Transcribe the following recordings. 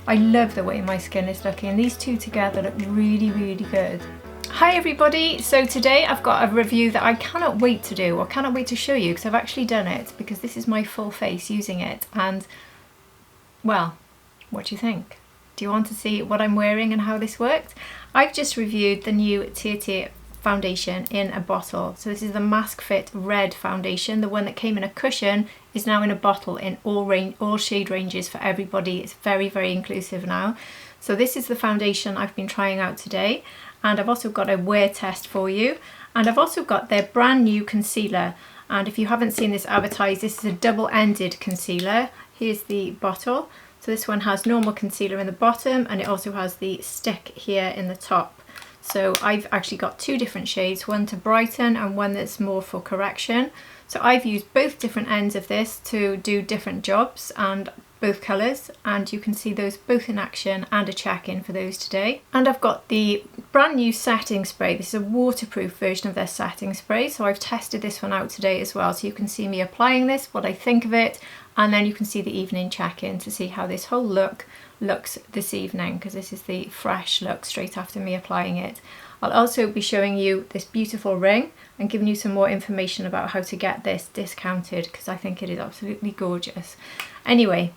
I love the way my skin is looking. These two together look really, really good. Hi everybody, so today I've got a review that I cannot wait to do, or cannot wait to show you, because I've actually done it, because this is my full face using it, and well, what do you think? Do you want to see what I'm wearing and how this worked? I've just reviewed the new Tir Tir foundation in a bottle. So this is the Mask Fit Red foundation. The one that came in a cushion is now in a bottle in all shade ranges for everybody. It's very, very inclusive now. So this is the foundation I've been trying out today. And I've also got a wear test for you. And I've also got their brand new concealer. And if you haven't seen this advertised, this is a double-ended concealer. Here's the bottle. So this one has normal concealer in the bottom, and it also has the stick here in the top. So I've actually got two different shades, one to brighten and one that's more for correction. So I've used both different ends of this to do different jobs, and both colours, and you can see those both in action, and a check-in for those today. And I've got the brand new setting spray. This is a waterproof version of their setting spray, so I've tested this one out today as well, so you can see me applying this, what I think of it, and then you can see the evening check-in to see how this whole look looks this evening, because this is the fresh look straight after me applying it. I'll also be showing you this beautiful ring and giving you some more information about how to get this discounted, because I think it is absolutely gorgeous. Anyway,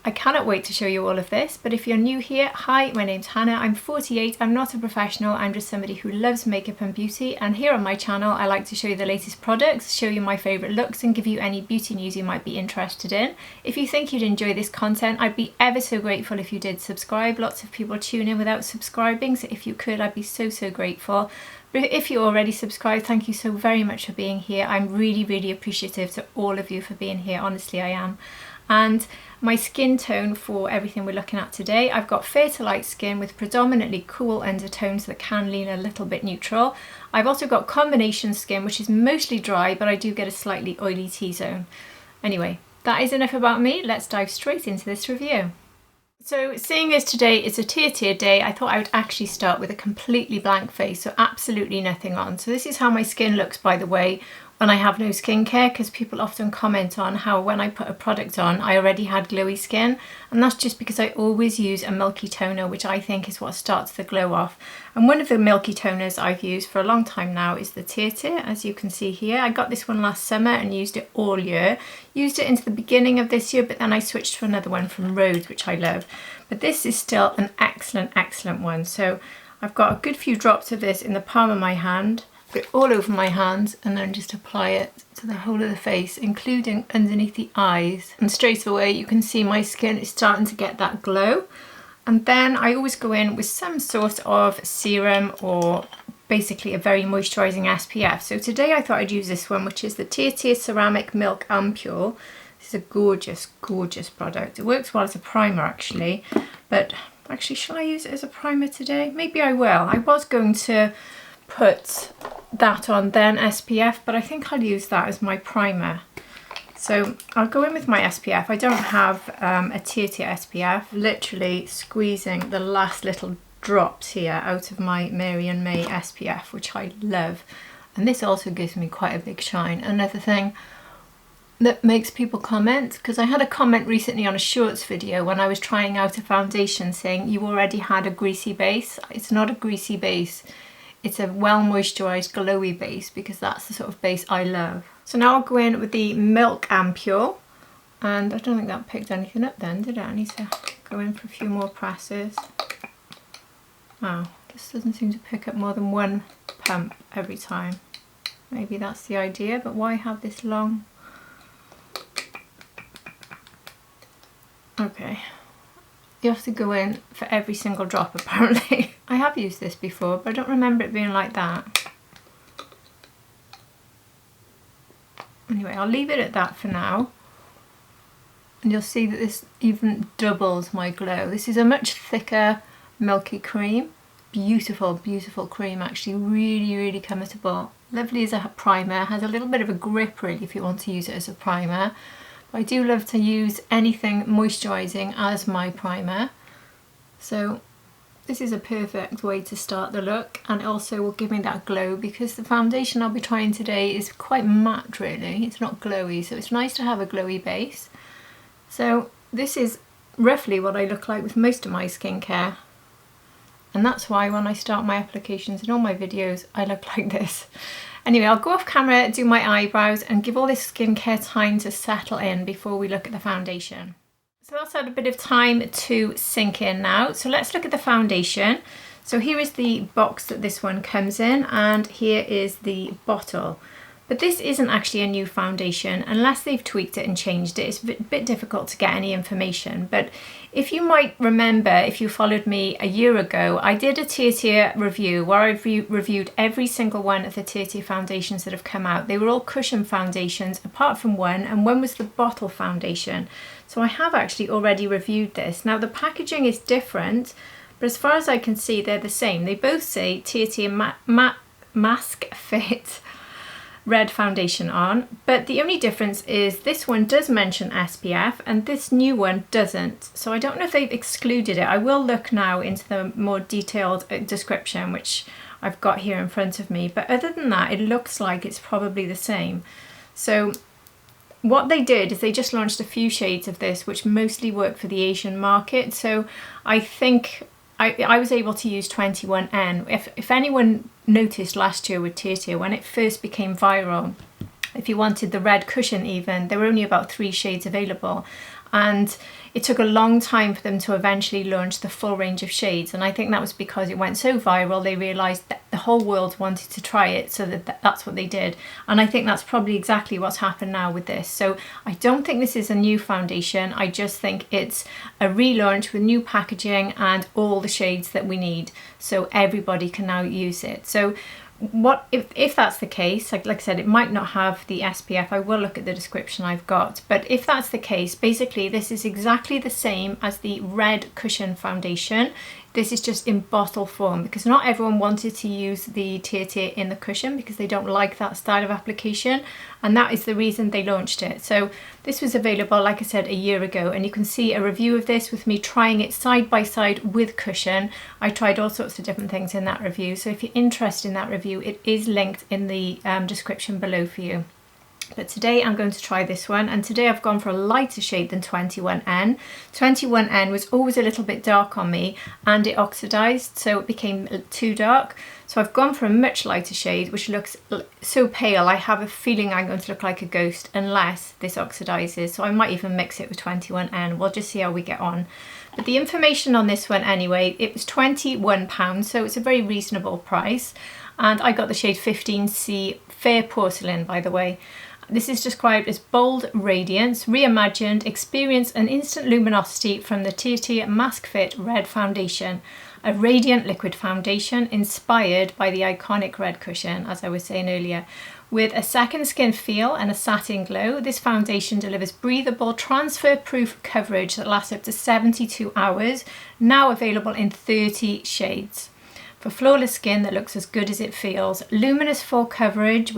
I cannot wait to show you all of this, but if you're new here, hi, my name's Hannah, I'm 48, I'm not a professional, I'm just somebody who loves makeup and beauty, and here on my channel I like to show you the latest products, show you my favourite looks, and give you any beauty news you might be interested in. If you think you'd enjoy this content, I'd be ever so grateful if you did subscribe. Lots of people tune in without subscribing, so if you could, I'd be so, so grateful. But if you're already subscribed, thank you so very much for being here. I'm really, really appreciative to all of you for being here, honestly I am. And my skin tone for everything we're looking at today, I've got fair to light skin with predominantly cool undertones that can lean a little bit neutral. I've also got combination skin, which is mostly dry, but I do get a slightly oily T-zone. Anyway, that is enough about me. Let's dive straight into this review. So seeing as today is a Tir Tir day, I thought I would actually start with a completely blank face, so absolutely nothing on. So this is how my skin looks, by the way, when I have no skincare, because people often comment on how when I put a product on I already had glowy skin, and that's just because I always use a milky toner, which I think is what starts the glow off. And one of the milky toners I've used for a long time now is the Tir Tir, as you can see here. I got this one last summer and used it all year. Used it into the beginning of this year, but then I switched to another one from Rose, which I love. But this is still an excellent, excellent one. So I've got a good few drops of this in the palm of my hand, put it all over my hands, and then just apply it to the whole of the face, including underneath the eyes. And straight away you can see my skin is starting to get that glow. And then I always go in with some sort of serum, or basically a very moisturising SPF. So today I thought I'd use this one, which is the Tir Tir Ceramic Milk Ampule. This is a gorgeous, gorgeous product. It works well as a primer actually, but actually shall I use it as a primer today? Maybe I will. I was going to put that on then SPF, but I think I'll use that as my primer. So I'll go in with my SPF. I don't have a Tir Tir SPF. Literally squeezing the last little drops here out of my Mary and May SPF, which I love. And this also gives me quite a big shine. Another thing that makes people comment, because I had a comment recently on a shorts video when I was trying out a foundation saying you already had a greasy base. It's not a greasy base. It's a well moisturised glowy base, because that's the sort of base I love. So now I'll go in with the Milk Ampule, and I don't think that picked anything up then, did it? I need to go in for a few more presses. Wow, this doesn't seem to pick up more than one pump every time. Maybe that's the idea, but why have this long? Okay. You have to go in for every single drop apparently. I have used this before, but I don't remember it being like that. Anyway, I'll leave it at that for now. And you'll see that this even doubles my glow. This is a much thicker milky cream. Beautiful, beautiful cream actually. Really, really comfortable. Lovely as a primer. Has a little bit of a grip really if you want to use it as a primer. I do love to use anything moisturising as my primer, so this is a perfect way to start the look, and it also will give me that glow, because the foundation I'll be trying today is quite matte really, it's not glowy, so it's nice to have a glowy base. So this is roughly what I look like with most of my skincare. And that's why when I start my applications in all my videos, I look like this. Anyway, I'll go off camera, do my eyebrows and give all this skincare time to settle in before we look at the foundation. So that's had a bit of time to sink in now. So let's look at the foundation. So here is the box that this one comes in, and here is the bottle. But this isn't actually a new foundation unless they've tweaked it and changed it. It's a bit difficult to get any information. But if you might remember, if you followed me a year ago, I did a Tir Tir review where I've reviewed every single one of the Tir Tir foundations that have come out. They were all cushion foundations apart from one, and one was the bottle foundation. So I have actually already reviewed this. Now the packaging is different, but as far as I can see, they're the same. They both say Tir Tir Mask Fit red foundation on, but the only difference is this one does mention SPF and this new one doesn't. So I don't know if they've excluded it. I will look now into the more detailed description, which I've got here in front of me, but other than that, it looks like it's probably the same. So what they did is they just launched a few shades of this, which mostly work for the Asian market. So I think I was able to use 21N. If anyone noticed last year with Tir Tir, when it first became viral, if you wanted the red cushion even, there were only about 3 shades available. And it took a long time for them to eventually launch the full range of shades. And I think that was because it went so viral, they realised that the whole world wanted to try it, so that's what they did. And I think that's probably exactly what's happened now with this. So I don't think this is a new foundation. I just think it's a relaunch with new packaging and all the shades that we need. So everybody can now use it. So what if that's the case, like I said, it might not have the SPF. I will look at the description I've got, but if that's the case, basically this is exactly the same as the red cushion foundation. This is just in bottle form because not everyone wanted to use the Tir Tir in the cushion because they don't like that style of application, and that is the reason they launched it. So this was available, like I said, a year ago, and you can see a review of this with me trying it side by side with cushion. I tried all sorts of different things in that review, so if you're interested in that review, it is linked in the description below for you. But today I'm going to try this one, and today I've gone for a lighter shade than 21N. 21N was always a little bit dark on me and it oxidized, so it became too dark. So I've gone for a much lighter shade, which looks so pale. I have a feeling I'm going to look like a ghost unless this oxidizes. So I might even mix it with 21N. We'll just see how we get on. But the information on this one anyway, it was £21, so it's a very reasonable price. And I got the shade 15C Fair Porcelain, by the way. This is described as bold radiance, reimagined, experience and instant luminosity from the Tir Tir Mask Fit Red Foundation. A radiant liquid foundation inspired by the iconic red cushion, as I was saying earlier. With a second skin feel and a satin glow, this foundation delivers breathable, transfer-proof coverage that lasts up to 72 hours, now available in 30 shades. For flawless skin that looks as good as it feels, luminous full coverage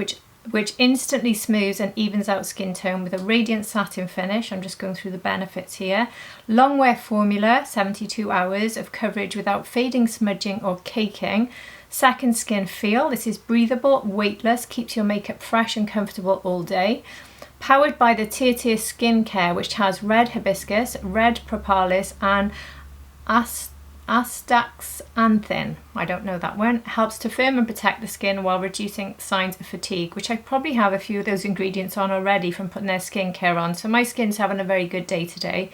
which instantly smooths and evens out skin tone with a radiant satin finish. I'm just going through the benefits here. Long wear formula, 72 hours of coverage without fading, smudging or caking. Second skin feel, this is breathable, weightless, keeps your makeup fresh and comfortable all day. Powered by the Tir Tir skincare, which has red hibiscus, red propolis and astaxanthin, I don't know that one, helps to firm and protect the skin while reducing signs of fatigue, which I probably have a few of those ingredients on already from putting their skincare on, so my skin's having a very good day today.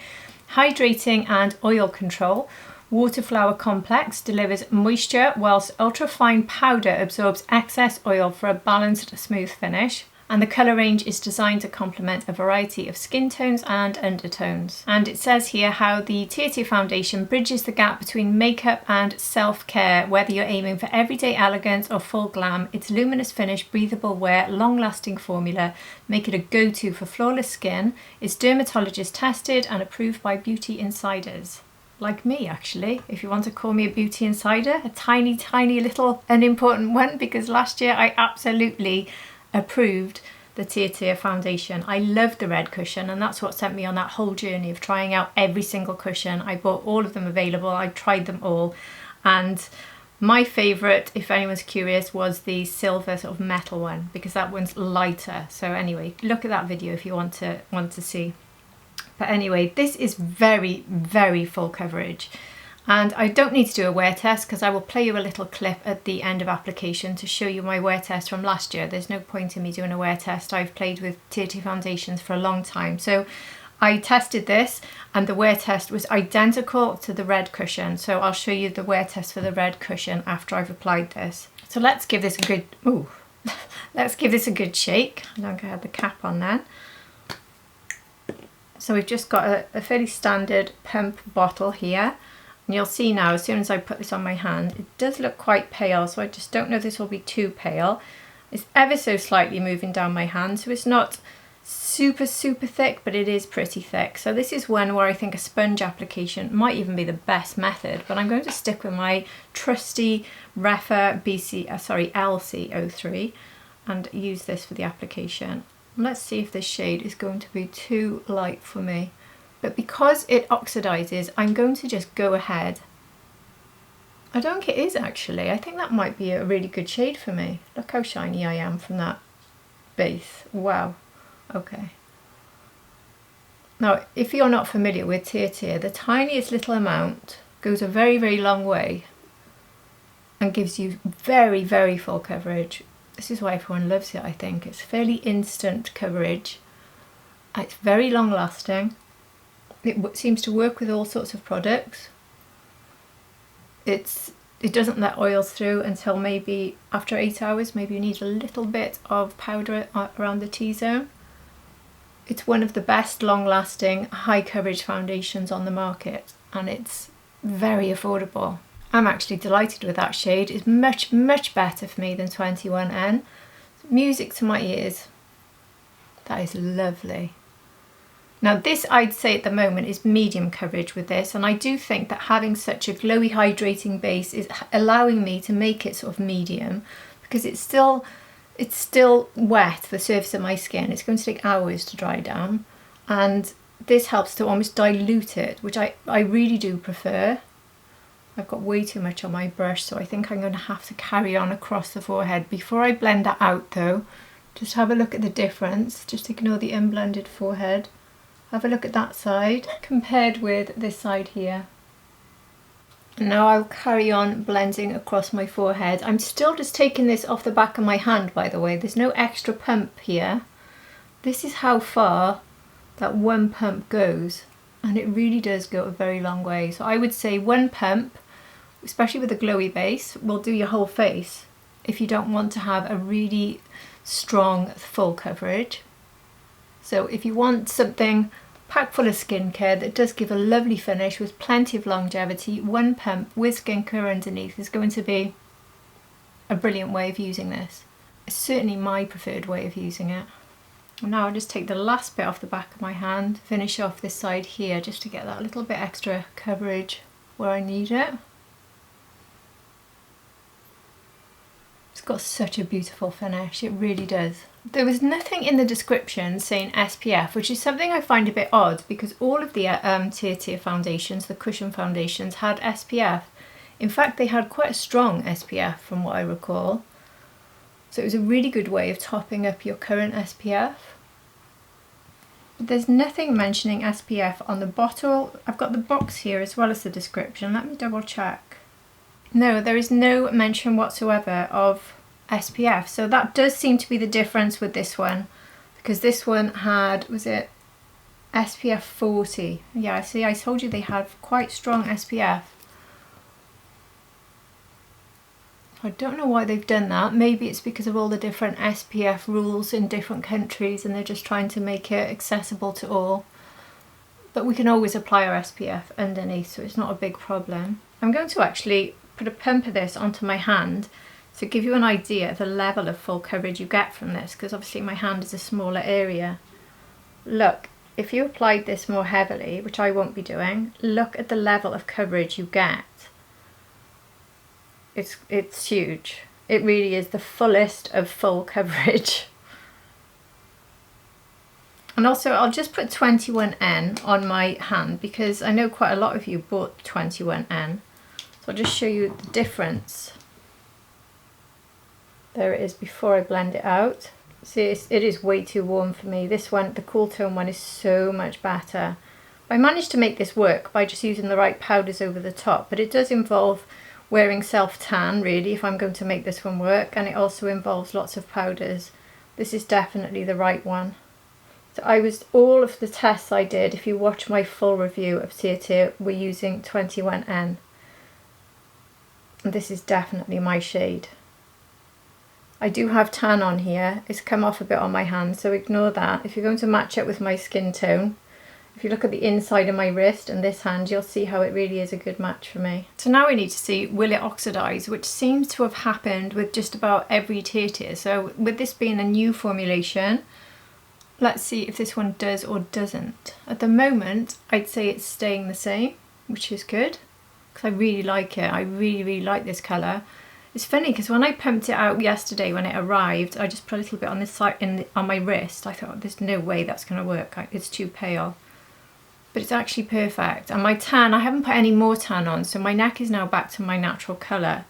Hydrating and oil control. Water Flower Complex delivers moisture whilst ultra-fine powder absorbs excess oil for a balanced, smooth finish. And the colour range is designed to complement a variety of skin tones and undertones. And it says here how the Tir Tir foundation bridges the gap between makeup and self-care. Whether you're aiming for everyday elegance or full glam, its luminous finish, breathable wear, long-lasting formula make it a go-to for flawless skin. It's dermatologist tested and approved by beauty insiders. Like me, actually, if you want to call me a beauty insider, a tiny, tiny little unimportant one, because last year I absolutely approved the Tir Tir foundation. I loved the red cushion, and that's what sent me on that whole journey of trying out every single cushion. I bought all of them available, I tried them all, and my favourite, if anyone's curious, was the silver sort of metal one, because that one's lighter. So anyway, look at that video if you want to see. But anyway, this is very, very full coverage. And I don't need to do a wear test because I will play you a little clip at the end of application to show you my wear test from last year. There's no point in me doing a wear test. I've played with Tir Tir foundations for a long time. So I tested this and the wear test was identical to the red cushion. So I'll show you the wear test for the red cushion after I've applied this. So let's give this a good, let's give this a good shake. I'm going to have the cap on then. So we've just got a fairly standard pump bottle here. And you'll see now, as soon as I put this on my hand, it does look quite pale, so I just don't know if this will be too pale. It's ever so slightly moving down my hand, so it's not super, super thick, but it is pretty thick. So this is one where I think a sponge application might even be the best method, but I'm going to stick with my trusty Refa LC03 and use this for the application. Let's see if this shade is going to be too light for me. But because it oxidizes, I'm going to just go ahead. I don't think it is actually. I think that might be a really good shade for me. Look how shiny I am from that base. Wow. Okay. Now, if you're not familiar with Tir Tir, the tiniest little amount goes a very, very long way and gives you very, very full coverage. This is why everyone loves it, I think. It's fairly instant coverage. It's very long lasting. It seems to work with all sorts of products. It doesn't let oils through until maybe after 8 hours. Maybe you need a little bit of powder around the T-zone. It's one of the best long-lasting, high coverage foundations on the market, and it's very affordable. I'm actually delighted with that shade. It's much, much better for me than 21N. Music to my ears. That is lovely. Now this, I'd say at the moment, is medium coverage with this, and I do think that having such a glowy hydrating base is allowing me to make it sort of medium, because it's still wet, the surface of my skin. It's going to take hours to dry down, and this helps to almost dilute it, which I really do prefer. I've got way too much on my brush, so I think I'm going to have to carry on across the forehead. Before I blend that out though, just have a look at the difference. Just ignore the unblended forehead. Have a look at that side compared with this side here. And now I'll carry on blending across my forehead. I'm still just taking this off the back of my hand, by the way. There's no extra pump here. This is how far that one pump goes, and it really does go a very long way. So I would say one pump, especially with a glowy base, will do your whole face if you don't want to have a really strong full coverage. So if you want something packed full of skincare that does give a lovely finish with plenty of longevity, one pump with skincare underneath is going to be a brilliant way of using this. It's certainly my preferred way of using it. And now I'll just take the last bit off the back of my hand, finish off this side here just to get that little bit extra coverage where I need it. It's got such a beautiful finish, it really does. There was nothing in the description saying SPF, which is something I find a bit odd, because all of the Tir Tir foundations, the cushion foundations, had SPF. In fact, they had quite a strong SPF from what I recall. So it was a really good way of topping up your current SPF. But there's nothing mentioning SPF on the bottle. I've got the box here as well as the description. Let me double check. No, there is no mention whatsoever of SPF. So that does seem to be the difference with this one, because this one had, was it SPF 40? Yeah, see, I told you they have quite strong SPF. I don't know why they've done that. Maybe it's because of all the different SPF rules in different countries and they're just trying to make it accessible to all. But we can always apply our SPF underneath, so it's not a big problem. I'm going to actually put a pump of this onto my hand to give you an idea of the level of full coverage you get from this, because obviously my hand is a smaller area. Look, if you applied this more heavily, which I won't be doing, look at the level of coverage you get. It's huge. It really is the fullest of full coverage. And also I'll just put 21N on my hand because I know quite a lot of you bought 21N. So I'll just show you the difference. There it is before I blend it out. See, it is way too warm for me. This one, the cool tone one, is so much better. I managed to make this work by just using the right powders over the top, but it does involve wearing self-tan really if I'm going to make this one work, and it also involves lots of powders. This is definitely the right one. So all of the tests I did, if you watch my full review of Tir Tir, we're using 21N. And this is definitely my shade. I do have tan on here. It's come off a bit on my hand, so ignore that. If you're going to match it with my skin tone, if you look at the inside of my wrist and this hand, you'll see how it really is a good match for me. So now we need to see, will it oxidize, which seems to have happened with just about every Tir Tir. So with this being a new formulation, let's see if this one does or doesn't. At the moment, I'd say it's staying the same, which is good, because I really like it. I really, really like this colour. It's funny because when I pumped it out yesterday when it arrived, I just put a little bit on this side on my wrist. I thought, there's no way that's going to work. It's too pale. But it's actually perfect. And my tan, I haven't put any more tan on, so my neck is now back to my natural colour.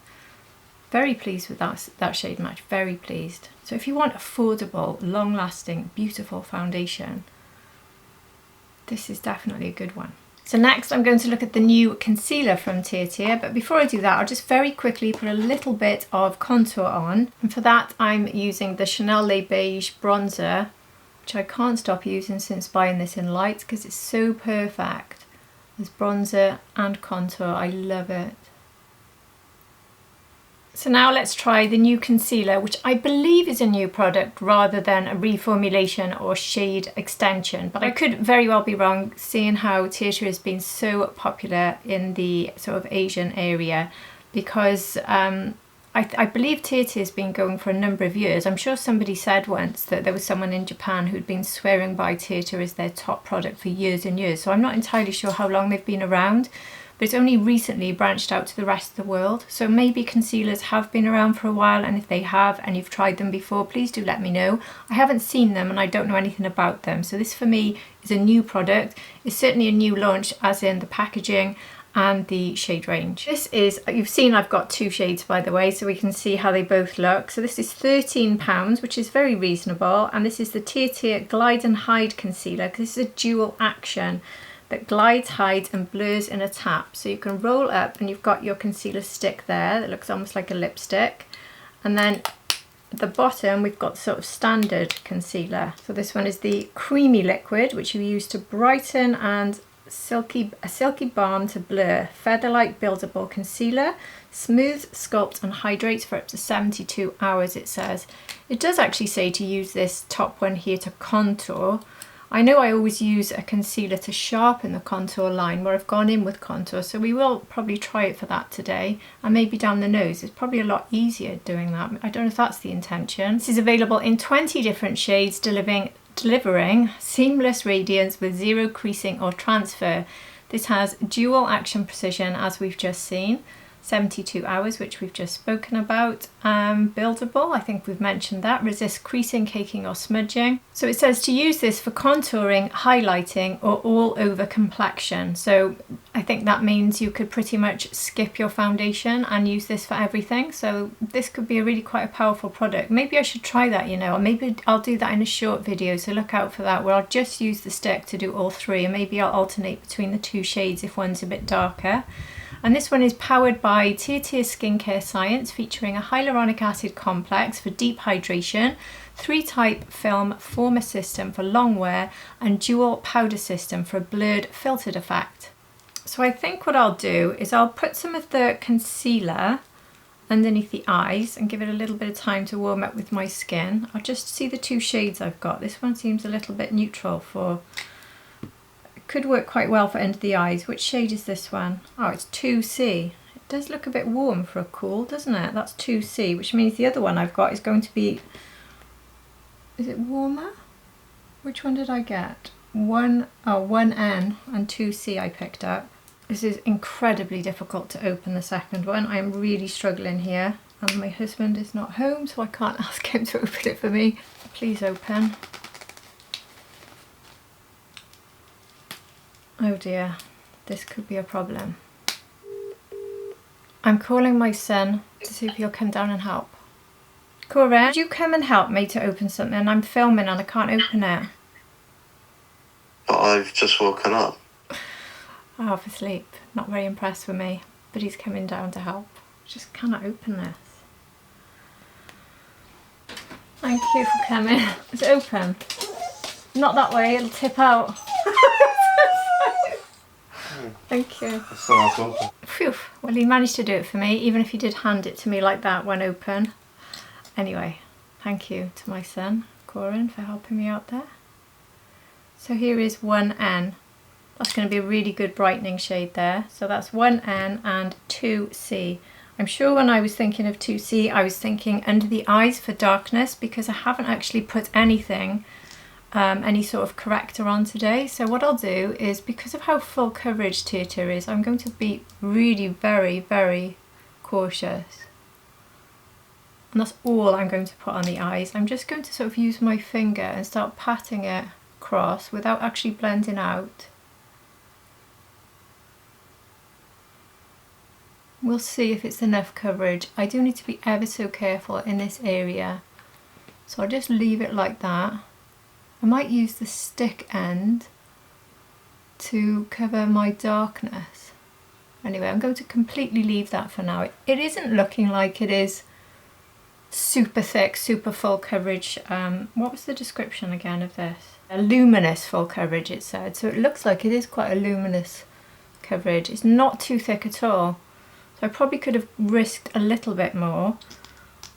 Very pleased with that shade match, very pleased. So if you want affordable, long-lasting, beautiful foundation, this is definitely a good one. So next I'm going to look at the new concealer from Tir Tir, but before I do that, I'll just very quickly put a little bit of contour on. And for that, I'm using the Chanel Les Beige bronzer, which I can't stop using since buying this in light because it's so perfect. There's bronzer and contour, I love it. So now let's try the new concealer, which I believe is a new product rather than a reformulation or shade extension, but I could very well be wrong, seeing how Tir Tir has been so popular in the sort of Asian area, because I believe Tir Tir has been going for a number of years. I'm sure somebody said once that there was someone in Japan who'd been swearing by Tir Tir as their top product for years and years, so I'm not entirely sure how long they've been around. But it's only recently branched out to the rest of the world. So maybe concealers have been around for a while, and if they have and you've tried them before, please do let me know. I haven't seen them and I don't know anything about them. So this for me is a new product. It's certainly a new launch, as in the packaging and the shade range. This is, you've seen I've got two shades by the way, so we can see how they both look. So this is £13, which is very reasonable. And this is the Tir Tir Glide and Hide Concealer, because this is a dual action that glides, hides and blurs in a tap. So you can roll up and you've got your concealer stick there that looks almost like a lipstick. And then at the bottom we've got sort of standard concealer. So this one is the creamy liquid, which you use to brighten, and a silky balm to blur. Feather-like buildable concealer. Smooth, sculpt and hydrates for up to 72 hours, it says. It does actually say to use this top one here to contour. I know I always use a concealer to sharpen the contour line where I've gone in with contour, so we will probably try it for that today, and maybe down the nose. It's probably a lot easier doing that. I don't know if that's the intention. This is available in 20 different shades, delivering seamless radiance with zero creasing or transfer. This has dual action precision, as we've just seen. 72 hours, which we've just spoken about. Buildable, I think we've mentioned that. Resist creasing, caking or smudging. So it says to use this for contouring, highlighting or all over complexion. So I think that means you could pretty much skip your foundation and use this for everything. So this could be a really quite a powerful product. Maybe I should try that, you know, or maybe I'll do that in a short video, so look out for that, where I'll just use the stick to do all three, and maybe I'll alternate between the two shades if one's a bit darker. And this one is powered by Tir Tir Skincare Science, featuring a hyaluronic acid complex for deep hydration, 3-type film former system for long wear, and dual powder system for a blurred filtered effect. So I think what I'll do is I'll put some of the concealer underneath the eyes and give it a little bit of time to warm up with my skin. I'll just see the two shades I've got. This one seems a little bit neutral for... could work quite well for under the eyes. Which shade is this one? Oh, it's 2C. It does look a bit warm for a cool, doesn't it? That's 2C, which means the other one I've got is going to be... is it warmer? Which one did I get? 1N and 2C I picked up. This is incredibly difficult to open the second one. I am really struggling here, and my husband is not home, so I can't ask him to open it for me. Please open. Oh dear, this could be a problem. I'm calling my son to see if he'll come down and help. Cora, would you come and help me to open something? I'm filming and I can't open it. But I've just woken up. half asleep. Not very impressed with me, but he's coming down to help. Just cannot open this. Thank you for coming. It's open. Not that way, it'll tip out. Thank you. It's so nice open. Phew. Well, he managed to do it for me, even if he did hand it to me like that when open. Anyway, thank you to my son, Corin, for helping me out there. So here is 1N. That's going to be a really good brightening shade there. So that's 1N and 2C. I'm sure when I was thinking of 2C, I was thinking under the eyes for darkness, because I haven't actually put anything, any sort of corrector on today. So what I'll do is, because of how full coverage Tir Tir is, I'm going to be really very, very cautious. And that's all I'm going to put on the eyes. I'm just going to sort of use my finger and start patting it across without actually blending out. We'll see if it's enough coverage. I do need to be ever so careful in this area. So I'll just leave it like that. I might use the stick end to cover my darkness. Anyway, I'm going to completely leave that for now. It isn't looking like it is super thick, super full coverage. What was the description again of this? A luminous full coverage, it said. So it looks like it is quite a luminous coverage. It's not too thick at all. So I probably could have risked a little bit more.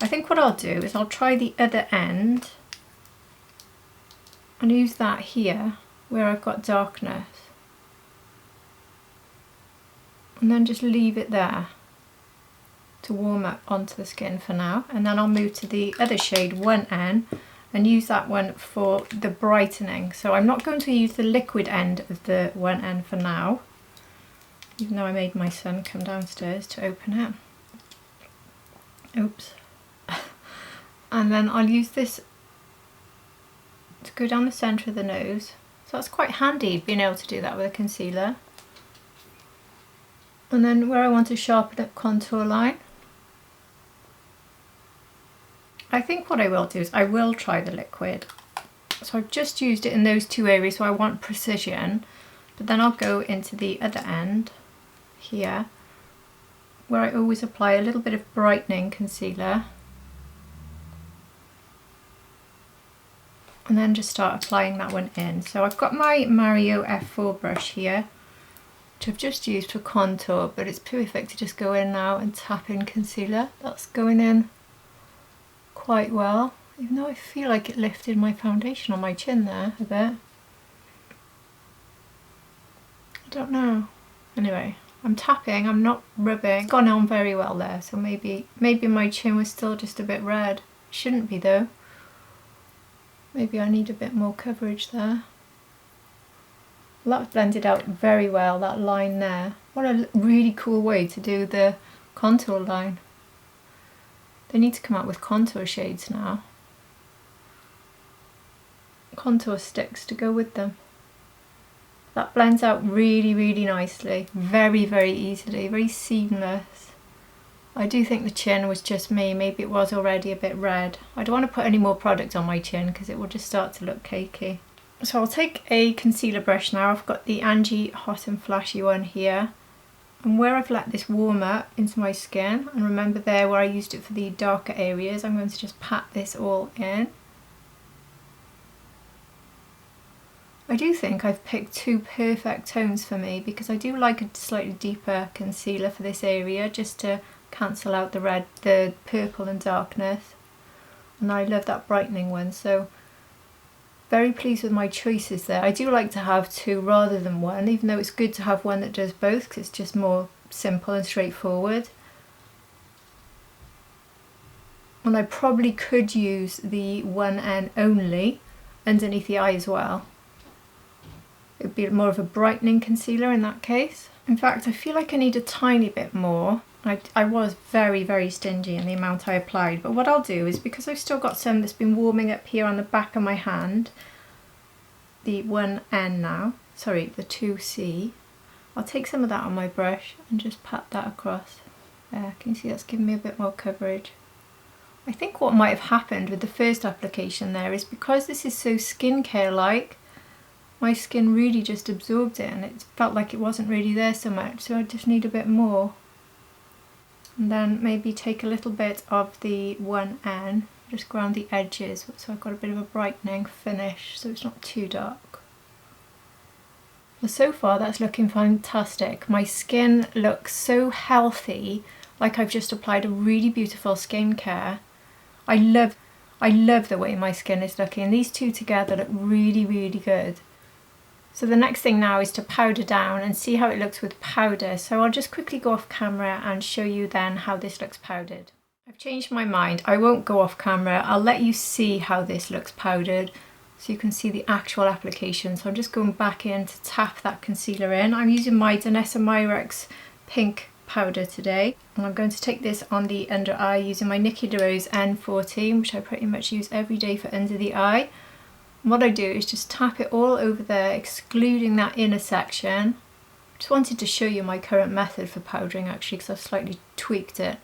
I think what I'll do is I'll try the other end and use that here where I've got darkness. And then just leave it there to warm up onto the skin for now. And then I'll move to the other shade, 1N, and use that one for the brightening. So I'm not going to use the liquid end of the 1N for now, even though I made my son come downstairs to open it. Oops. And then I'll use this to go down the centre of the nose. So that's quite handy, being able to do that with a concealer. And then where I want to sharpen up contour line, I think what I will do is I will try the liquid. So I've just used it in those two areas, so I want precision. But then I'll go into the other end here, where I always apply a little bit of brightening concealer. And then just start applying that one in. So I've got my Mario F4 brush here, which I've just used for contour, but it's perfect to just go in now and tap in concealer. That's going in quite well, even though I feel like it lifted my foundation on my chin there a bit. I don't know. Anyway, I'm tapping, I'm not rubbing. It's gone on very well there, so maybe my chin was still just a bit red. Shouldn't be though. Maybe I need a bit more coverage there. Well, that's blended out very well, that line there. What a really cool way to do the contour line. They need to come out with contour shades now. Contour sticks to go with them. That blends out really, really nicely. Very, very easily, very seamless. I do think the chin was just me. Maybe it was already a bit red. I don't want to put any more product on my chin because it will just start to look cakey. So I'll take a concealer brush now. I've got the Angie Hot and Flashy one here. And where I've let this warm up into my skin, and remember there where I used it for the darker areas, I'm going to just pat this all in. I do think I've picked two perfect tones for me, because I do like a slightly deeper concealer for this area just to cancel out the red, the purple and darkness. And I love that brightening one, so very pleased with my choices there. I do like to have two rather than one, even though it's good to have one that does both because it's just more simple and straightforward. And I probably could use the 1N only underneath the eye as well. It would be more of a brightening concealer in that case. In fact, I feel like I need a tiny bit more. I was very, very stingy in the amount I applied, but what I'll do is, because I've still got some that's been warming up here on the back of my hand, the 1N now, sorry, the 2C, I'll take some of that on my brush and just pat that across. There, can you see that's giving me a bit more coverage? I think what might have happened with the first application there is, because this is so skincare-like, my skin really just absorbed it and it felt like it wasn't really there so much, so I just need a bit more. And then maybe take a little bit of the 1N, just go around the edges so I've got a bit of a brightening finish so it's not too dark. Well, so far that's looking fantastic. My skin looks so healthy, like I've just applied a really beautiful skincare. I love the way my skin is looking. These two together look really, really good. So the next thing now is to powder down and see how it looks with powder. So I'll just quickly go off camera and show you then how this looks powdered. I've changed my mind. I won't go off camera. I'll let you see how this looks powdered so you can see the actual application. So I'm just going back in to tap that concealer in. I'm using my DANESSA MYRICKS pink powder today, and I'm going to take this on the under eye using my Nikki DeRose N14, which I pretty much use every day for under the eye. And what I do is just tap it all over there, excluding that inner section. Just wanted to show you my current method for powdering actually, because I've slightly tweaked it.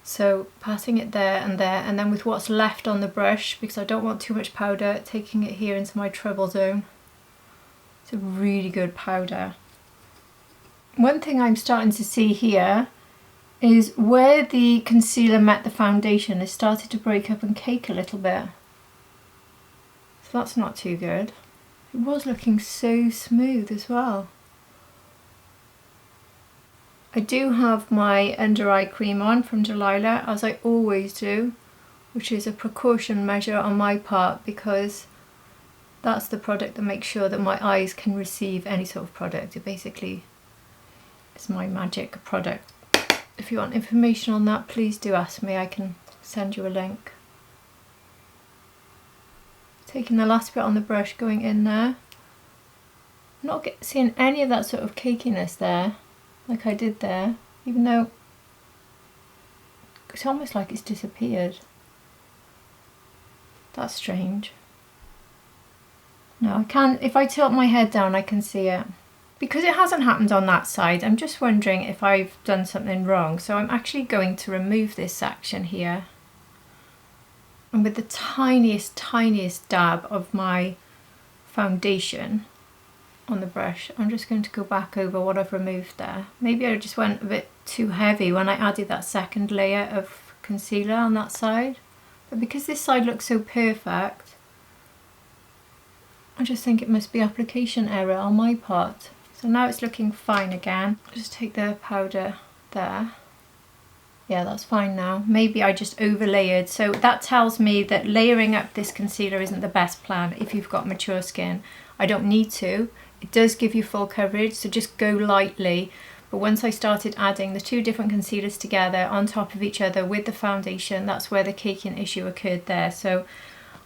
So patting it there, and then with what's left on the brush, because I don't want too much powder, taking it here into my treble zone. It's a really good powder. One thing I'm starting to see here is where the concealer met the foundation, it started to break up and cake a little bit. So that's not too good. It was looking so smooth as well. I do have my under eye cream on from Delilah, as I always do, which is a precaution measure on my part because that's the product that makes sure that my eyes can receive any sort of product. It basically is my magic product. If you want information on that, please do ask me, I can send you a link. Taking the last bit on the brush, going in there. I'm not seeing any of that sort of cakiness there, like I did there, even though it's almost like it's disappeared. That's strange. No, I can, if I tilt my head down, I can see it. Because it hasn't happened on that side, I'm just wondering if I've done something wrong. So I'm actually going to remove this section here. And with the tiniest, tiniest dab of my foundation on the brush, I'm just going to go back over what I've removed there. Maybe I just went a bit too heavy when I added that second layer of concealer on that side. But because this side looks so perfect, I just think it must be application error on my part. So now it's looking fine again. I'll just take the powder there. Yeah, that's fine now. Maybe I just overlayered. So that tells me that layering up this concealer isn't the best plan if you've got mature skin. I don't need to. It does give you full coverage, so just go lightly. But once I started adding the two different concealers together on top of each other with the foundation, that's where the caking issue occurred there. So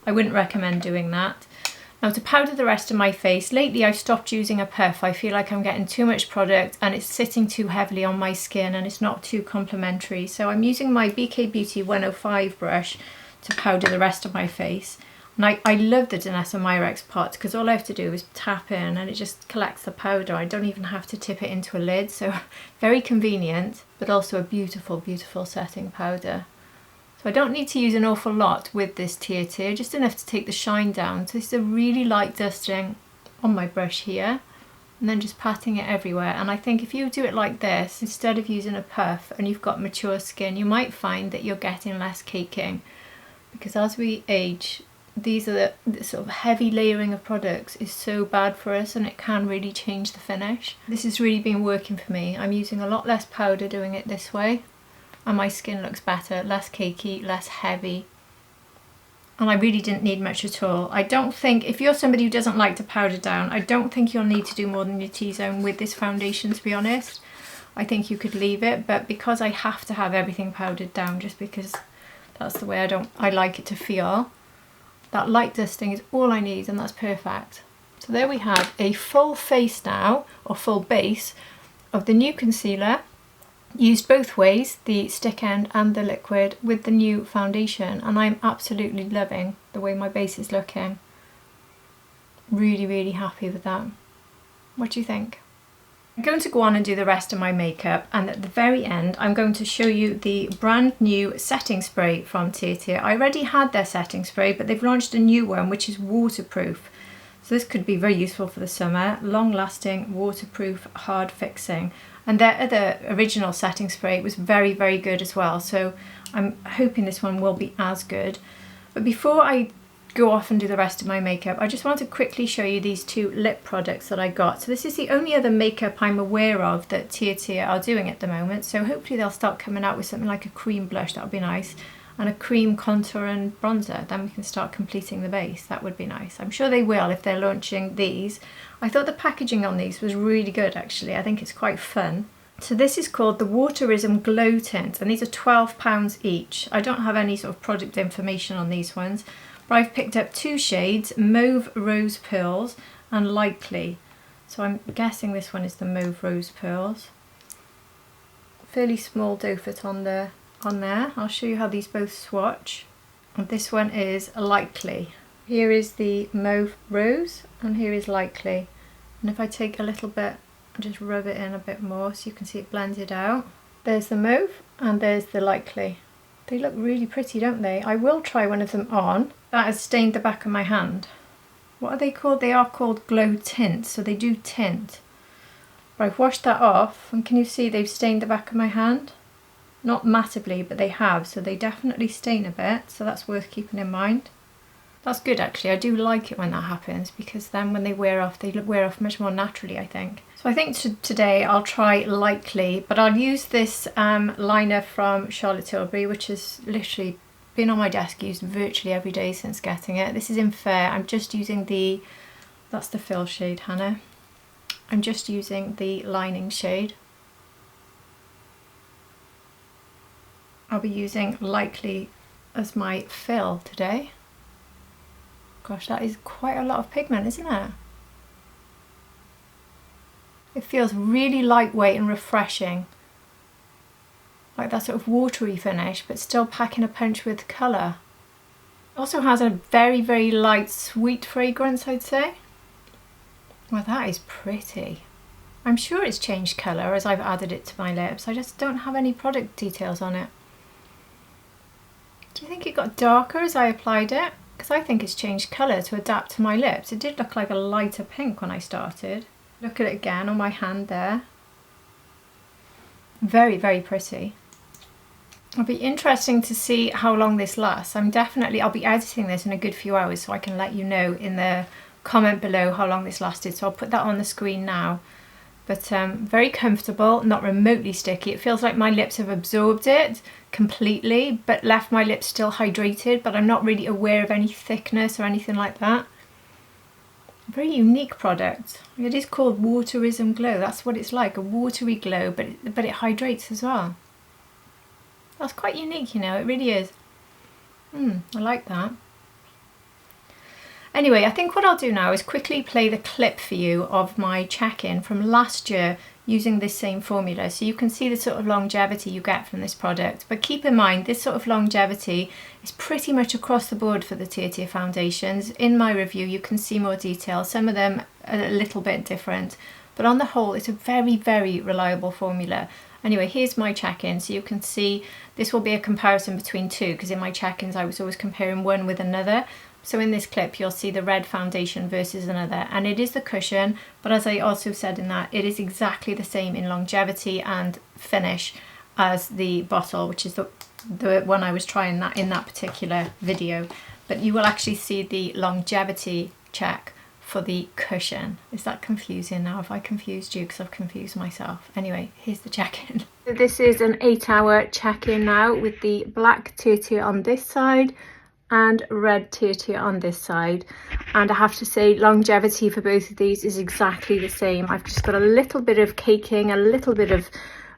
I wouldn't recommend doing that. Now to powder the rest of my face, lately I've stopped using a puff. I feel like I'm getting too much product and it's sitting too heavily on my skin and it's not too complimentary. So I'm using my BK Beauty 105 brush to powder the rest of my face. And I love the DANESSA MYRICKS pot because all I have to do is tap in and it just collects the powder. I don't even have to tip it into a lid, so very convenient, but also a beautiful, beautiful setting powder. So I don't need to use an awful lot with this Tir Tir, just enough to take the shine down. So this is a really light dusting on my brush here, and then just patting it everywhere. And I think if you do it like this, instead of using a puff and you've got mature skin, you might find that you're getting less caking. Because as we age, these are the sort of heavy layering of products is so bad for us and it can really change the finish. This has really been working for me. I'm using a lot less powder doing it this way. And my skin looks better, less cakey, less heavy. And I really didn't need much at all. I don't think, if you're somebody who doesn't like to powder down, I don't think you'll need to do more than your T-zone with this foundation, to be honest. I think you could leave it, but because I have to have everything powdered down, just because that's the way I like it to feel, that light dusting is all I need and that's perfect. So there we have a full face now, or full base, of the new concealer. Used both ways, the stick end and the liquid, with the new foundation, and I'm absolutely loving the way my base is looking. Really, really happy with that. What do you think? I'm going to go on and do the rest of my makeup, and at the very end I'm going to show you the brand new setting spray from Tir Tir. I already had their setting spray, but they've launched a new one which is waterproof. So this could be very useful for the summer. Long lasting, waterproof, hard fixing. And their other original setting spray was very, very good as well. So I'm hoping this one will be as good. But before I go off and do the rest of my makeup, I just want to quickly show you these two lip products that I got. So this is the only other makeup I'm aware of that Tir Tir are doing at the moment. So hopefully they'll start coming out with something like a cream blush. That would be nice. And a cream contour and bronzer. Then we can start completing the base. That would be nice. I'm sure they will if they're launching these. I thought the packaging on these was really good actually. I think it's quite fun. So this is called the Waterism Glow Tint, and these are £12 each. I don't have any sort of product information on these ones, but I've picked up two shades, Mauve Rose Pearls and Likely. So I'm guessing this one is the Mauve Rose Pearls. Fairly small doe foot on there. I'll show you how these both swatch. And this one is Likely. Here is the Mauve Rose and here is Likely. And if I take a little bit and just rub it in a bit more so you can see it blended out. There's the Mauve and there's the Likely. They look really pretty, don't they? I will try one of them on. That has stained the back of my hand. What are they called? They are called glow tints, so they do tint. But I've washed that off and can you see they've stained the back of my hand? Not massively, but they have, so they definitely stain a bit, so that's worth keeping in mind. That's good actually, I do like it when that happens because then when they wear off, they wear off much more naturally, I think. So I think today I'll try Likely, but I'll use this liner from Charlotte Tilbury, which has literally been on my desk, used virtually every day since getting it. This is in Fair. I'm just using the, that's the fill shade, Hannah. I'm just using the lining shade. I'll be using Likely as my fill today. Gosh, that is quite a lot of pigment, isn't it? It feels really lightweight and refreshing. Like that sort of watery finish, but still packing a punch with colour. It also has a very, very light, sweet fragrance, I'd say. Well, that is pretty. I'm sure it's changed colour as I've added it to my lips. I just don't have any product details on it. Do you think it got darker as I applied it? Because I think it's changed colour to adapt to my lips. It did look like a lighter pink when I started. Look at it again on my hand there. Very, very pretty. It'll be interesting to see how long this lasts. I'll be editing this in a good few hours so I can let you know in the comment below how long this lasted. So I'll put that on the screen now. But very comfortable, not remotely sticky. It feels like my lips have absorbed it completely, but left my lips still hydrated, but I'm not really aware of any thickness or anything like that. Very unique product. It is called Waterism Glow. That's what it's like, a watery glow, but it hydrates as well. That's quite unique, you know, it really is. I like that. Anyway, I think what I'll do now is quickly play the clip for you of my check-in from last year using this same formula, so you can see the sort of longevity you get from this product. But keep in mind, this sort of longevity is pretty much across the board for the Tir Tir foundations. In my review, you can see more detail. Some of them are a little bit different, but on the whole, it's a very, very reliable formula. Anyway, here's my check-in, so you can see this will be a comparison between two, because in my check-ins I was always comparing one with another. So in this clip you'll see the red foundation versus another, and it is the cushion, but as I also said in that, it is exactly the same in longevity and finish as the bottle, which is the one I was trying that in that particular video. But you will actually see the longevity check for the cushion. Is that confusing now? Have I confused you? Because I've confused myself. Anyway, here's the check-in. So this is an 8-hour check-in now with the black Tir Tir on this side and red Tir Tir on this side, and I have to say longevity for both of these is exactly the same. I've just got a little bit of caking, a little bit of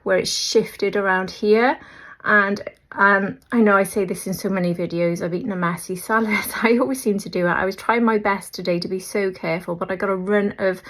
where it's shifted around here, and I know I say this in so many videos, I've eaten a messy salad. I always seem to do it. I was trying my best today to be so careful, but I got a run of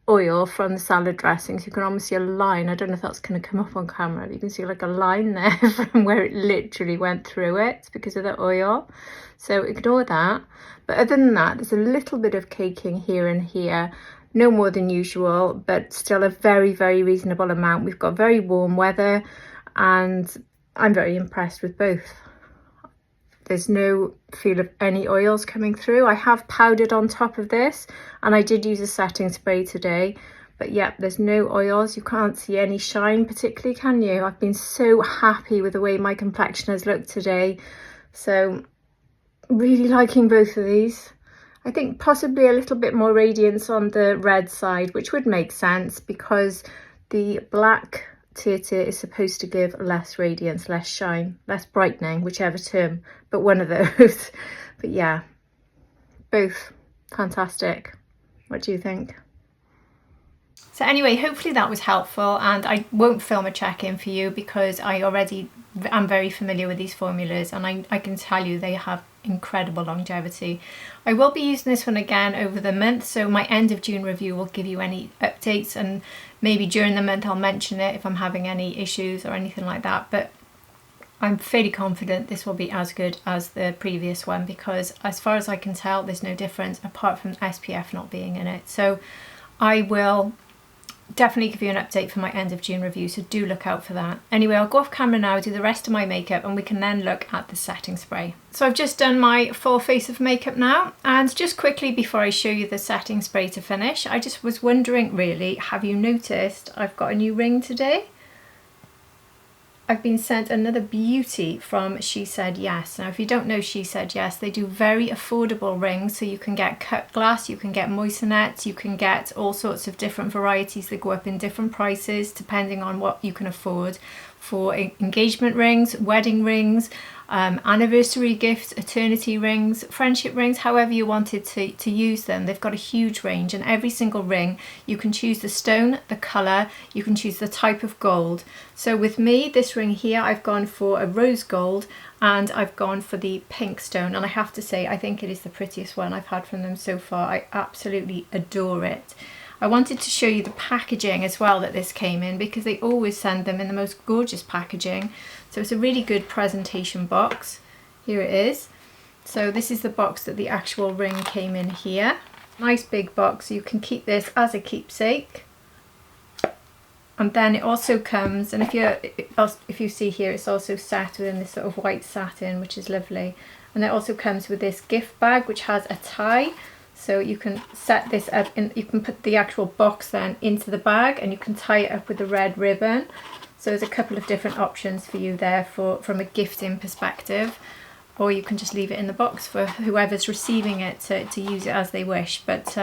oil from the salad dressing, so you can almost see a line. I don't know if that's going to come up on camera, but you can see like a line there from where it literally went through it because of the oil. So ignore that. But other than that, there's a little bit of caking here and here, no more than usual, but still a very, very reasonable amount. We've got very warm weather and I'm very impressed with both. there's no feel of any oils coming through. I have powdered on top of this, and I did use a setting spray today, but yeah, there's no oils. You can't see any shine particularly, can you? I've been so happy with the way my complexion has looked today. So really liking both of these. I think possibly a little bit more radiance on the red side, which would make sense because the black Tir Tir is supposed to give less radiance, less shine, less brightening, whichever term, but one of those. But yeah, both fantastic. What do you think? So anyway, hopefully that was helpful, and I won't film a check-in for you because I already am very familiar with these formulas, and I can tell you they have incredible longevity. I will be using this one again over the month, so my end of June review will give you any updates, and maybe during the month I'll mention it if I'm having any issues or anything like that, but I'm fairly confident this will be as good as the previous one because as far as I can tell there's no difference apart from SPF not being in it. So I will definitely give you an update for my end of June review, so do look out for that. Anyway, I'll go off camera now, do the rest of my makeup, and we can then look at the setting spray. So I've just done my full face of makeup now, and just quickly before I show you the setting spray to finish, I just was wondering really, have you noticed I've got a new ring today? I've been sent another beauty from She Said Yes. Now if you don't know She Said Yes, they do very affordable rings, so you can get cut glass, you can get moissanite, you can get all sorts of different varieties that go up in different prices depending on what you can afford, for engagement rings, wedding rings, anniversary gifts, eternity rings, friendship rings, however you wanted to use them. They've got a huge range, and every single ring you can choose the stone, the colour, you can choose the type of gold. So with me, this ring here, I've gone for a rose gold and I've gone for the pink stone, and I have to say I think it is the prettiest one I've had from them so far. I absolutely adore it. I wanted to show you the packaging as well that this came in, because they always send them in the most gorgeous packaging. So it's a really good presentation box. Here it is. So this is the box that the actual ring came in here. Nice big box, so you can keep this as a keepsake. And then it also comes, and if you see here, it's also set within this sort of white satin, which is lovely. And it also comes with this gift bag, which has a tie. So you can set this up, and you can put the actual box then into the bag, and you can tie it up with a red ribbon. So there's a couple of different options for you there from a gifting perspective, or you can just leave it in the box for whoever's receiving it to use it as they wish. But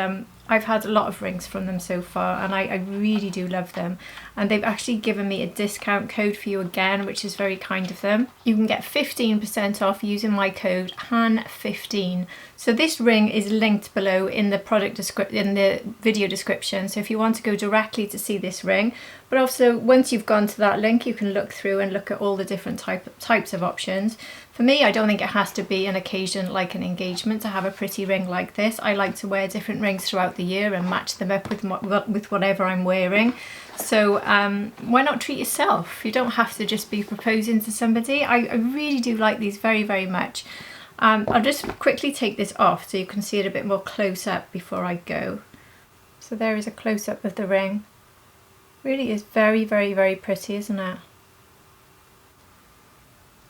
I've had a lot of rings from them so far, and I really do love them. And they've actually given me a discount code for you again, which is very kind of them. You can get 15% off using my code HAN15. So this ring is linked below in the video description. So if you want to go directly to see this ring, but also once you've gone to that link, you can look through and look at all the different types of options. For me, I don't think it has to be an occasion like an engagement to have a pretty ring like this. I like to wear different rings throughout the year and match them up with whatever I'm wearing. So why not treat yourself? You don't have to just be proposing to somebody. I really do like these very, very much. I'll just quickly take this off so you can see it a bit more close up before I go. So there is a close up of the ring. Really is very, very, very pretty, isn't it?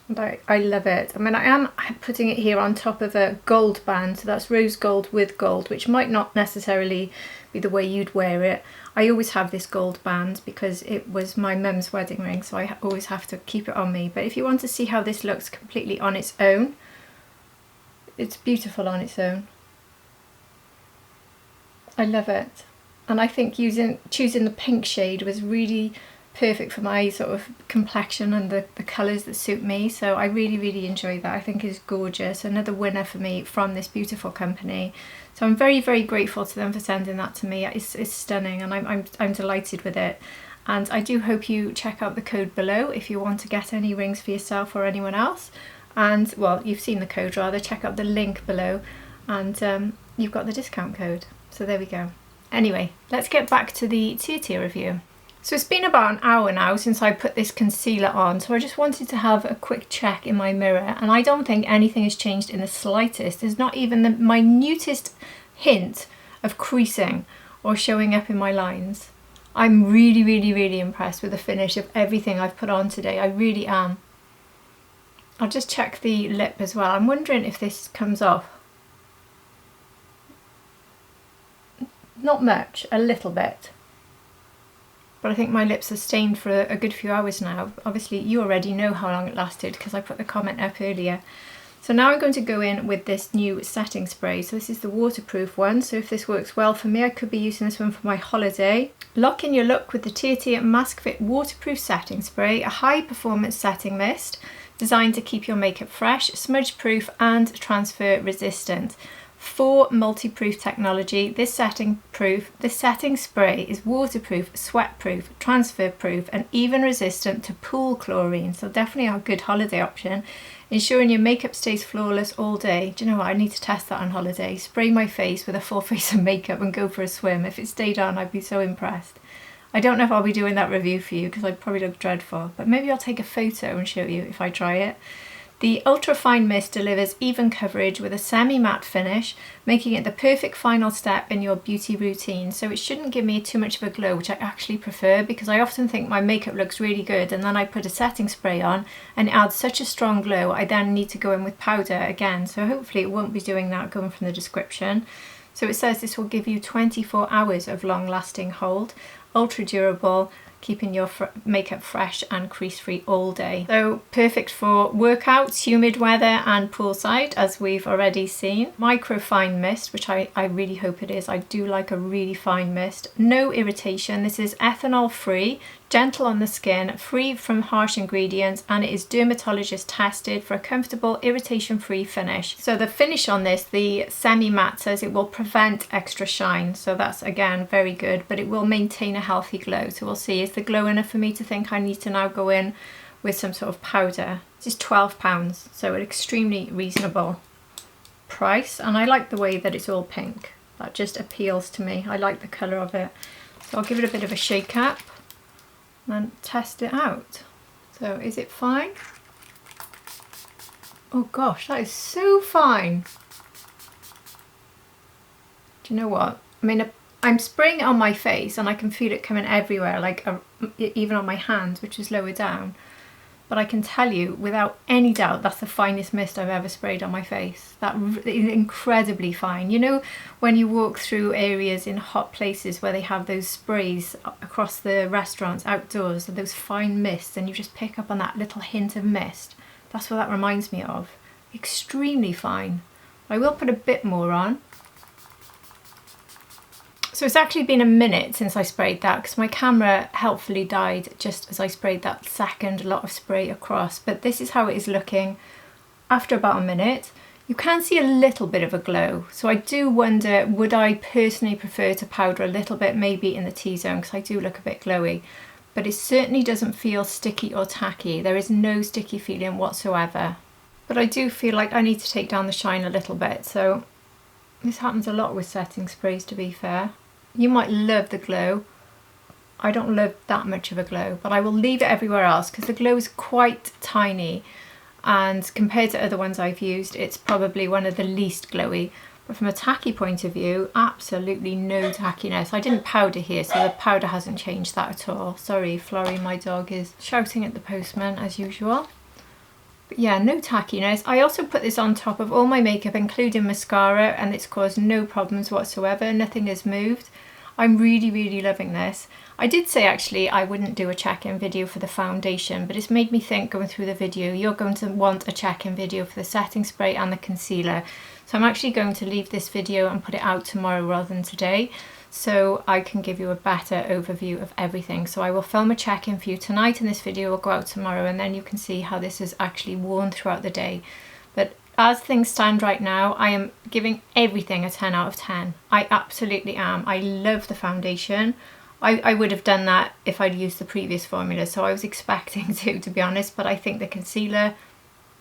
And I love it. I mean, I am putting it here on top of a gold band, so that's rose gold with gold, which might not necessarily be the way you'd wear it. I always have this gold band because it was my mum's wedding ring, so I always have to keep it on me. But if you want to see how this looks completely on its own, it's beautiful on its own. I love it. And I think choosing the pink shade was really perfect for my sort of complexion and the colours that suit me. So I really, really enjoy that. I think it's gorgeous. Another winner for me from this beautiful company. So I'm very, very grateful to them for sending that to me. It's stunning, and I'm delighted with it. And I do hope you check out the code below if you want to get any rings for yourself or anyone else. And well, you've seen the code rather, check out the link below, and you've got the discount code. So there we go. Anyway, let's get back to the Tir Tir review. So it's been about an hour now since I put this concealer on, so I just wanted to have a quick check in my mirror, and I don't think anything has changed in the slightest. There's not even the minutest hint of creasing or showing up in my lines. I'm really, really, really impressed with the finish of everything I've put on today. I really am. I'll just check the lip as well. I'm wondering if this comes off. Not much, a little bit. But I think my lips are stained for a good few hours now. Obviously you already know how long it lasted because I put the comment up earlier. So now I'm going to go in with this new setting spray. So this is the waterproof one. So if this works well for me, I could be using this one for my holiday. Lock in your look with the Tir Tir Mask Fit Waterproof Setting Spray, a high performance setting mist designed to keep your makeup fresh, smudge proof and transfer resistant. For multi-proof technology, this setting spray is waterproof, sweat proof, transfer proof and even resistant to pool chlorine. So definitely a good holiday option, ensuring your makeup stays flawless all day. Do you know what, I need to test that on holiday. Spray my face with a full face of makeup and go for a swim. If it stayed on, I'd be so impressed. I don't know if I'll be doing that review for you because I'd probably look dreadful, but maybe I'll take a photo and show you if I try it. The ultra fine mist delivers even coverage with a semi-matte finish, making it the perfect final step in your beauty routine. So it shouldn't give me too much of a glow, which I actually prefer because I often think my makeup looks really good and then I put a setting spray on and it adds such a strong glow. I then need to go in with powder again. So hopefully it won't be doing that going from the description. So it says this will give you 24 hours of long lasting hold, ultra durable, keeping your makeup fresh and crease free all day. So perfect for workouts, humid weather and poolside, as we've already seen. Micro fine mist, which I really hope it is. I do like a really fine mist. No irritation. This is ethanol free, gentle on the skin, free from harsh ingredients, and it is dermatologist tested for a comfortable, irritation free finish. So the finish on this, the semi-matte, says it will prevent extra shine. So that's again very good, but it will maintain a healthy glow. So we'll see, is the glow enough for me to think I need to now go in with some sort of powder? This is £12, so an extremely reasonable price, and I like the way that it's all pink. That just appeals to me. I like the colour of it. So I'll give it a bit of a shake up and test it out. So is it fine? Oh gosh, that is so fine. Do you know what? I mean, I'm spraying it on my face and I can feel it coming everywhere, like even on my hands, which is lower down. But I can tell you without any doubt that's the finest mist I've ever sprayed on my face. That is incredibly fine. You know when you walk through areas in hot places where they have those sprays across the restaurants outdoors, and those fine mists, and you just pick up on that little hint of mist? That's what that reminds me of. Extremely fine. I will put a bit more on. So it's actually been a minute since I sprayed that because my camera helpfully died just as I sprayed that second lot of spray across. But this is how it is looking after about a minute. You can see a little bit of a glow. So I do wonder, would I personally prefer to powder a little bit, maybe in the T-zone, because I do look a bit glowy. But it certainly doesn't feel sticky or tacky. There is no sticky feeling whatsoever. But I do feel like I need to take down the shine a little bit. So this happens a lot with setting sprays, to be fair. You might love the glow. I don't love that much of a glow, but I will leave it everywhere else because the glow is quite tiny, and compared to other ones I've used, it's probably one of the least glowy. But from a tacky point of view, absolutely no tackiness. I didn't powder here, so the powder hasn't changed that at all. Sorry, Florrie, my dog is shouting at the postman as usual. But yeah, no tackiness. I also put this on top of all my makeup, including mascara, and it's caused no problems whatsoever. Nothing has moved. I'm really loving this. I did say actually I wouldn't do a check-in video for the foundation, but it's made me think going through the video, you're going to want a check-in video for the setting spray and the concealer. So I'm actually going to leave this video and put it out tomorrow rather than today, so I can give you a better overview of everything. So I will film a check-in for you tonight, and this video will go out tomorrow, and then you can see how this is actually worn throughout the day. But as things stand right now, I am giving everything a 10 out of 10. I absolutely am. I love the foundation. I would have done that if I'd used the previous formula, so I was expecting to be honest, but I think the concealer,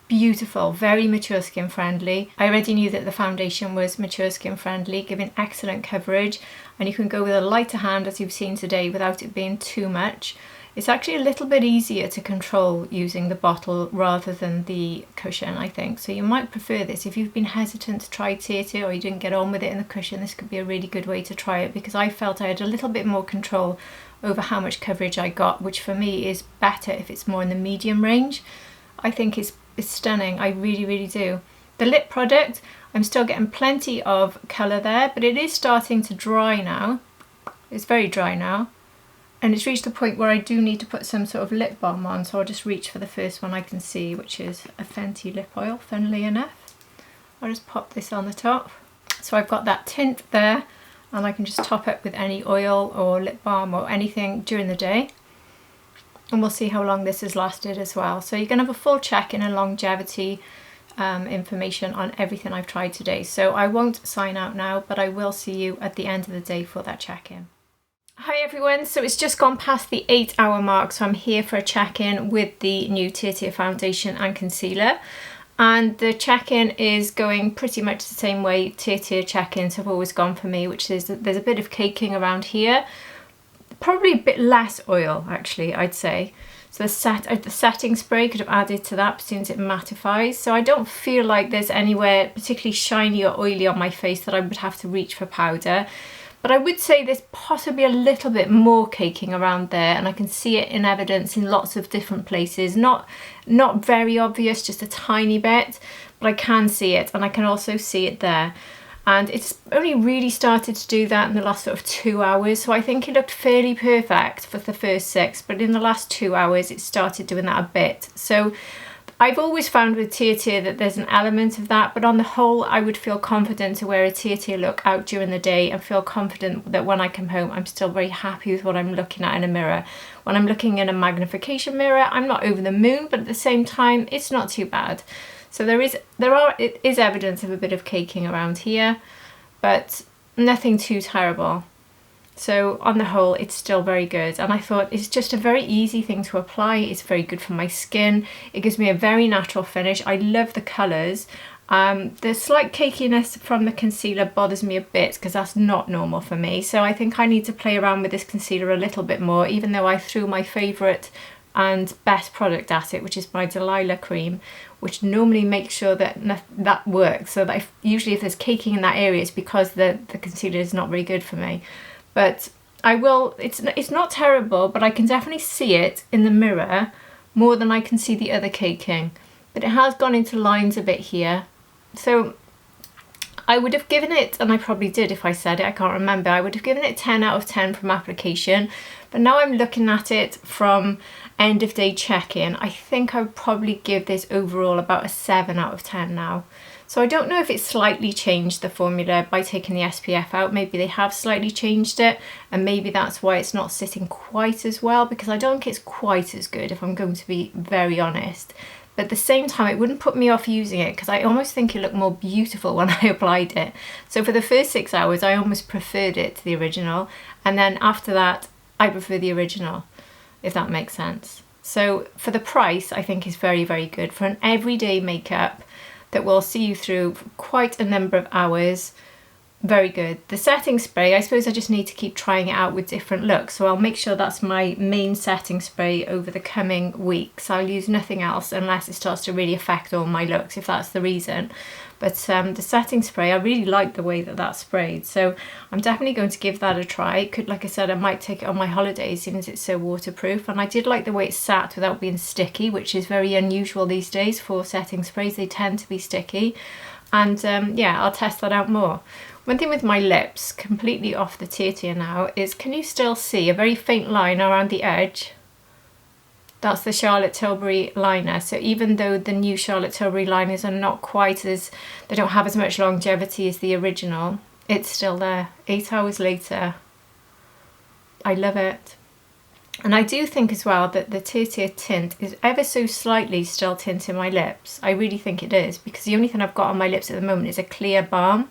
beautiful, very mature skin friendly. I already knew that the foundation was mature skin friendly, giving excellent coverage, and you can go with a lighter hand as you've seen today without it being too much. It's actually a little bit easier to control using the bottle rather than the cushion, I think. So you might prefer this. If you've been hesitant to try Tir Tir or you didn't get on with it in the cushion, this could be a really good way to try it, because I felt I had a little bit more control over how much coverage I got, which for me is better if it's more in the medium range. I think it's is stunning. I really, really do. The lip product, I'm still getting plenty of colour there, but it is starting to dry now. It's very dry now. And it's reached the point where I do need to put some sort of lip balm on, so I'll just reach for the first one I can see, which is a Fenty lip oil, funnily enough. I'll just pop this on the top. So I've got that tint there, and I can just top up with any oil or lip balm or anything during the day. And we'll see how long this has lasted as well. So you're going to have a full check-in and longevity information on everything I've tried today. So I won't sign out now, but I will see you at the end of the day for that check-in. Hi everyone, so it's just gone past the 8-hour mark, so I'm here for a check-in with the new Tir Tir foundation and concealer. And the check-in is going pretty much the same way Tir Tir check-ins have always gone for me, which is that there's a bit of caking around here. Probably a bit less oil actually, I'd say. So the setting spray could have added to that since it mattifies. So I don't feel like there's anywhere particularly shiny or oily on my face that I would have to reach for powder. But I would say there's possibly a little bit more caking around there, and I can see it in evidence in lots of different places. Not very obvious, just a tiny bit, but I can see it, and I can also see it there. And it's only really started to do that in the last sort of 2 hours, so I think it looked fairly perfect for the first 6, but in the last 2 hours it started doing that a bit. So I've always found with Tir Tir that there's an element of that, but on the whole I would feel confident to wear a Tir Tir look out during the day and feel confident that when I come home I'm still very happy with what I'm looking at in a mirror. When I'm looking in a magnification mirror, I'm not over the moon, but at the same time it's not too bad. So it is evidence of a bit of caking around here, but nothing too terrible. So on the whole, it's still very good. And I thought it's just a very easy thing to apply. It's very good for my skin. It gives me a very natural finish. I love the colours. The slight cakiness from the concealer bothers me a bit because that's not normal for me. So I think I need to play around with this concealer a little bit more, even though I threw my favourite and best product at it, which is my Delilah cream, which normally makes sure that that works. So that usually if there's caking in that area, it's because the concealer is not very good for me. But I will, it's not terrible, but I can definitely see it in the mirror more than I can see the other caking. But it has gone into lines a bit here. So I would have given it, and I probably did if I said it, I can't remember, I would have given it 10 out of 10 from application. But now I'm looking at it from end of day check-in, I think I would probably give this overall about a 7 out of 10 now. So I don't know if it's slightly changed the formula by taking the SPF out. Maybe they have slightly changed it, and maybe that's why it's not sitting quite as well, because I don't think it's quite as good, if I'm going to be very honest. But at the same time, it wouldn't put me off using it because I almost think it looked more beautiful when I applied it. So for the first 6 hours, I almost preferred it to the original. And then after that, I prefer the original, if that makes sense. So for the price, I think is very, very good. For an everyday makeup that will see you through quite a number of hours, very good. The setting spray, I suppose I just need to keep trying it out with different looks, so I'll make sure that's my main setting spray over the coming weeks. I'll use nothing else unless it starts to really affect all my looks, if that's the reason. But the setting spray, I really like the way that that's sprayed, so I'm definitely going to give that a try. Could, like I said, I might take it on my holidays since it's so waterproof, and I did like the way it sat without being sticky, which is very unusual these days for setting sprays. They tend to be sticky, and yeah, I'll test that out more. One thing with my lips, completely off the Tir Tir now, is can you still see a very faint line around the edge? That's the Charlotte Tilbury liner. So even though the new Charlotte Tilbury liners are not quite as, they don't have as much longevity as the original, it's still there 8 hours later. I love it. And I do think as well that the Tir Tir tint is ever so slightly still tinting my lips. I really think it is, because the only thing I've got on my lips at the moment is a clear balm,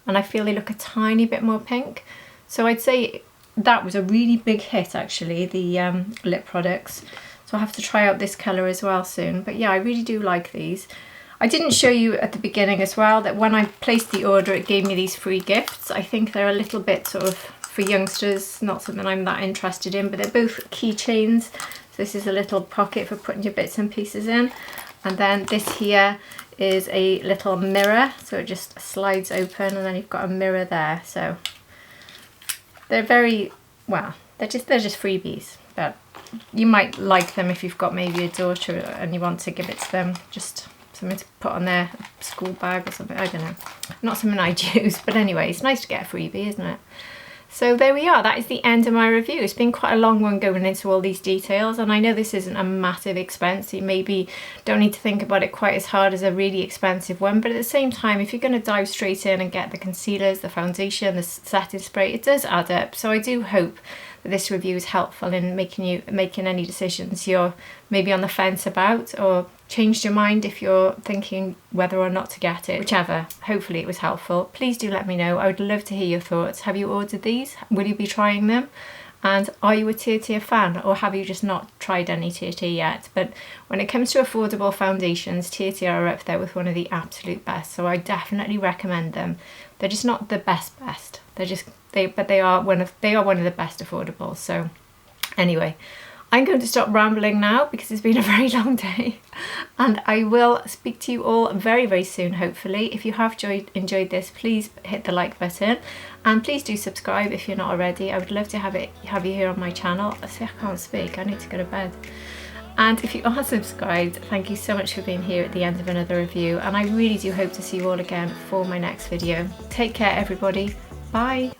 and I feel they look a tiny bit more pink. So I'd say that was a really big hit actually, the lip products. So I'll have to try out this colour as well soon. But yeah, I really do like these. I didn't show you at the beginning as well that when I placed the order it gave me these free gifts. I think they're a little bit sort of for youngsters, not something I'm that interested in, but they're both keychains. So this is a little pocket for putting your bits and pieces in. And then this here is a little mirror, so it just slides open and then you've got a mirror there. So they're very, well, they're just freebies. that you might like them if you've got maybe a daughter and you want to give it to them, just something to put on their school bag or something, I don't know. Not something I'd use, but anyway, it's nice to get a freebie, isn't it? So there we are, that is the end of my review. It's been quite a long one going into all these details, and I know this isn't a massive expense. You maybe don't need to think about it quite as hard as a really expensive one, but at the same time, if you're going to dive straight in and get the concealers, the foundation, the setting spray, it does add up. So I do hope that this review is helpful in making any decisions you're maybe on the fence about, or changed your mind if you're thinking whether or not to get it. Whichever, hopefully it was helpful. Please do let me know. I would love to hear your thoughts. Have you ordered these? Will you be trying them? And are you a Tir Tir fan, or have you just not tried any Tir Tir yet? But when it comes to affordable foundations, Tir Tir are up there with one of the absolute best, so I definitely recommend them. They're just not the best. But they are one of the best affordables. So anyway, I'm going to stop rambling now because it's been a very long day, and I will speak to you all very, very soon, hopefully. If you have enjoyed this, please hit the like button, and please do subscribe if you're not already. I would love to have you here on my channel. I can't speak, I need to go to bed. And if you are subscribed, thank you so much for being here at the end of another review, and I really do hope to see you all again for my next video. Take care, everybody. Bye.